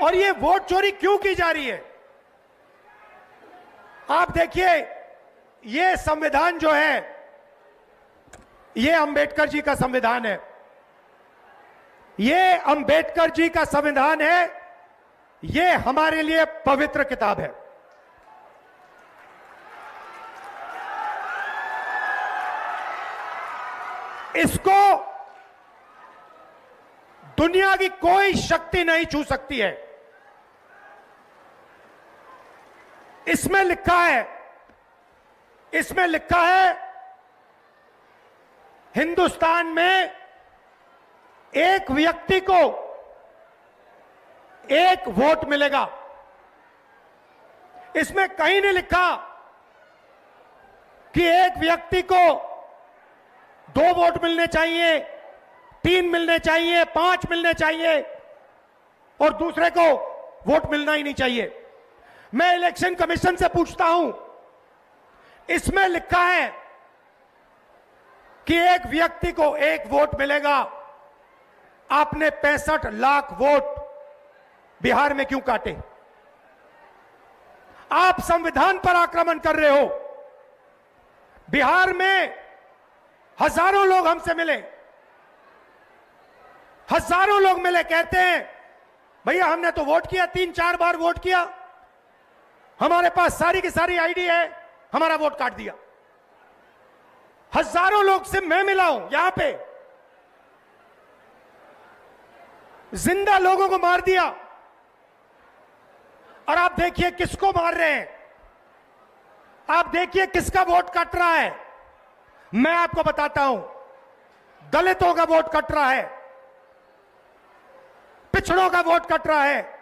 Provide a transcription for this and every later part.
और ये वोट चोरी क्यों की जा रही है? आप देखिए, ये संविधान जो है, ये अंबेडकर जी का संविधान है। ये अंबेडकर जी का संविधान है। ये हमारे लिए पवित्र किताब है। इसको दुनिया की कोई शक्ति नहीं छू सकती है। इसमें लिखा है हिंदुस्तान में एक व्यक्ति को एक वोट मिलेगा। इसमें कहीं नहीं लिखा कि एक व्यक्ति को 2 वोट मिलने चाहिए, 3 मिलने चाहिए, 5 मिलने चाहिए और दूसरे को वोट मिलना ही नहीं चाहिए। मैं इलेक्शन कमीशन से पूछता हूं, इसमें लिखा है कि एक व्यक्ति को एक वोट मिलेगा। आपने 65 लाख वोट बिहार में क्यों काटे? आप संविधान पर आक्रमण कर रहे हो। बिहार में हजारों लोग हमसे मिले, हजारों लोग मिले, कहते हैं भैया हमने तो वोट किया, 3-4 बार वोट किया, हमारे पास सारी की सारी आईडी है, हमारा वोट काट दिया। हजारों लोग से मैं मिला हूं। यहां पे जिंदा लोगों को मार दिया। और आप देखिए किसको मार रहे हैं, आप देखिए किसका वोट कट रहा है। मैं आपको बताता हूं, दलितों का वोट कट रहा है, पिछड़ों का वोट कट रहा है,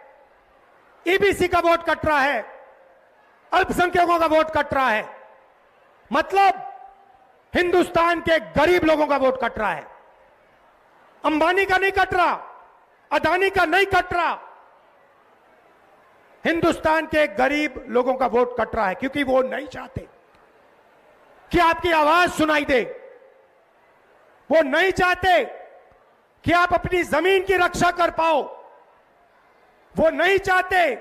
ईबीसी का वोट कट रहा है, अल्पसंख्यकों का वोट कट रहा है। मतलब हिंदुस्तान के गरीब लोगों का वोट कट रहा है। अंबानी का नहीं कट रहा, अदानी का नहीं कट रहा, हिंदुस्तान के गरीब लोगों का वोट कट रहा है, क्योंकि वो नहीं चाहते कि आपकी आवाज सुनाई दे। वो नहीं चाहते कि आप अपनी जमीन की रक्षा कर पाओ। वो नहीं चाहते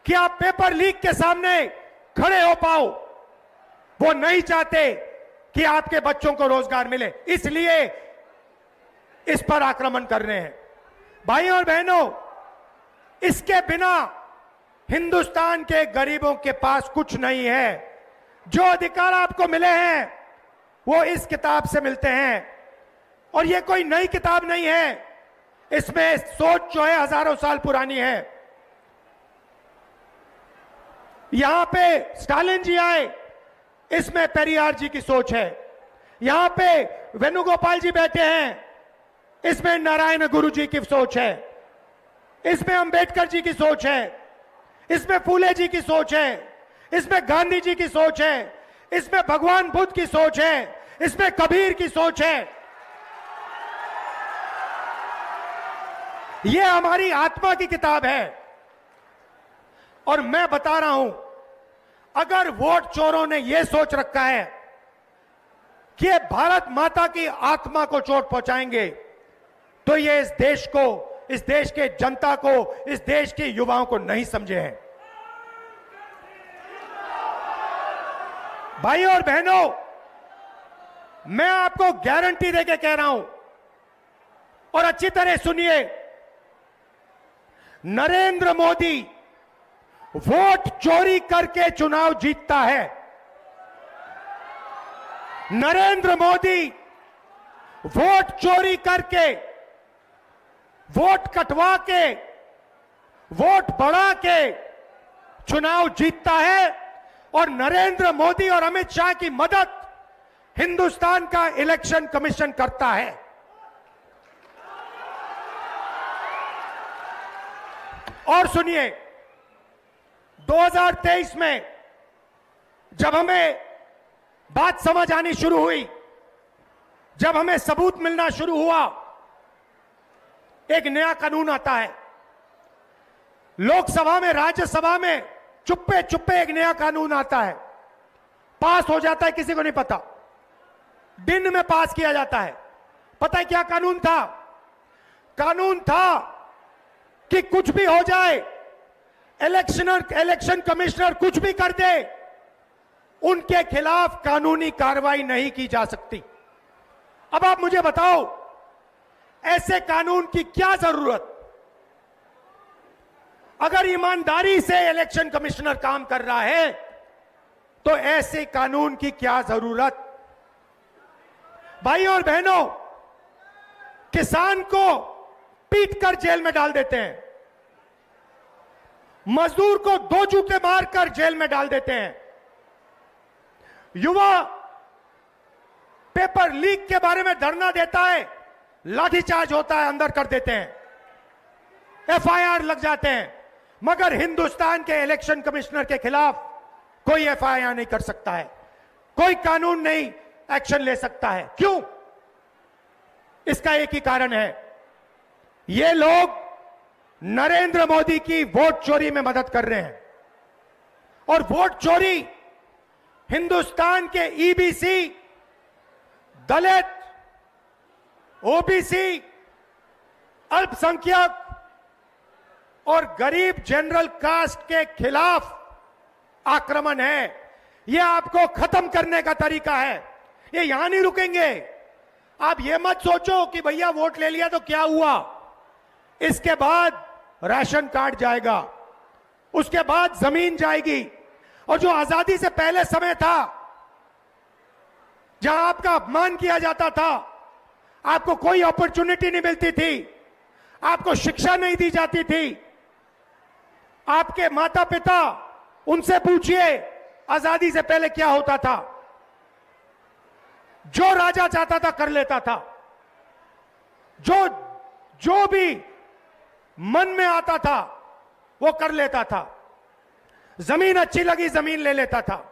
कि आप पेपर लीक के सामने खड़े हो पाओ। वो नहीं चाहते कि आपके बच्चों को रोजगार मिले, इसलिए इस पर आक्रमण कर रहे हैं। भाइयों और बहनों, इसके बिना हिंदुस्तान के गरीबों के पास कुछ नहीं है। जो अधिकार आपको मिले हैं वो इस किताब से मिलते हैं। और ये कोई नई किताब नहीं है, इसमें सोच जो है हजारों साल पुरानी है। यहां पे स्टालिन जी आए, इसमें पेरियार जी की सोच है। यहां पे वेणुगोपाल जी बैठे हैं, इसमें नारायण गुरु जी की सोच है। इसमें अंबेडकर जी की सोच है, इसमें फूले जी की सोच है, इसमें गांधी जी की सोच है, इसमें भगवान बुद्ध की सोच है, इसमें कबीर की सोच है। यह हमारी आत्मा की किताब है। और मैं बता रहा हूं, अगर वोट चोरों ने यह सोच रखा है कि ये भारत माता की आत्मा को चोट पहुंचाएंगे, तो ये इस देश को, इस देश के जनता को, इस देश के युवाओं को नहीं समझे हैं। भाइयों और बहनों, मैं आपको गारंटी देके कह रहा हूं, और अच्छी तरह सुनिए, नरेंद्र मोदी वोट चोरी करके चुनाव जीतता है। नरेंद्र मोदी वोट चोरी करके, वोट कटवा के, वोट बढ़ा के चुनाव जीतता है। और नरेंद्र मोदी और अमित शाह की मदद हिंदुस्तान का इलेक्शन कमीशन करता है। और सुनिए, 2023 में जब हमें बात समझ आनी शुरू हुई, जब हमें सबूत मिलना शुरू हुआ, एक नया कानून आता है। लोकसभा में, राज्यसभा में चुप्पे चुप्पे एक नया कानून आता है, पास हो जाता है, किसी को नहीं पता, दिन में पास किया जाता है। पता है क्या कानून था? कानून था कि कुछ भी हो जाए, इलेक्शन कमिश्नर कुछ भी कर दे, उनके खिलाफ कानूनी कार्रवाई नहीं की जा सकती। अब आप मुझे बताओ, ऐसे कानून की क्या जरूरत? अगर ईमानदारी से इलेक्शन कमिश्नर काम कर रहा है तो ऐसे कानून की क्या जरूरत? भाई और बहनों, किसान को पीटकर जेल में डाल देते हैं, मजदूर को 2 जूते मारकर जेल में डाल देते हैं, युवा पेपर लीक के बारे में धरना देता है, लाठीचार्ज होता है, अंदर कर देते हैं, एफआईआर लग जाते हैं, मगर हिंदुस्तान के इलेक्शन कमिश्नर के खिलाफ कोई एफआईआर नहीं कर सकता है, कोई कानून नहीं एक्शन ले सकता है। क्यों? इसका एक ही कारण है, ये लोग नरेंद्र मोदी की वोट चोरी में मदद कर रहे हैं। और वोट चोरी हिंदुस्तान के ईबीसी, दलित, ओबीसी, अल्पसंख्यक और गरीब जनरल कास्ट के खिलाफ आक्रमण है। यह आपको खत्म करने का तरीका है, ये यहां नहीं रुकेंगे। आप ये मत सोचो कि भैया वोट ले लिया तो क्या हुआ, इसके बाद राशन कार्ड जाएगा, उसके बाद जमीन जाएगी, और जो आजादी से पहले समय था जहां आपका अपमान किया जाता था, आपको कोई अपॉर्चुनिटी नहीं मिलती थी, आपको शिक्षा नहीं दी जाती थी, आपके माता पिता, उनसे पूछिए आजादी से पहले क्या होता था। जो राजा चाहता था कर लेता था, जो भी मन में आता था वो कर लेता था, जमीन अच्छी लगी जमीन ले लेता था।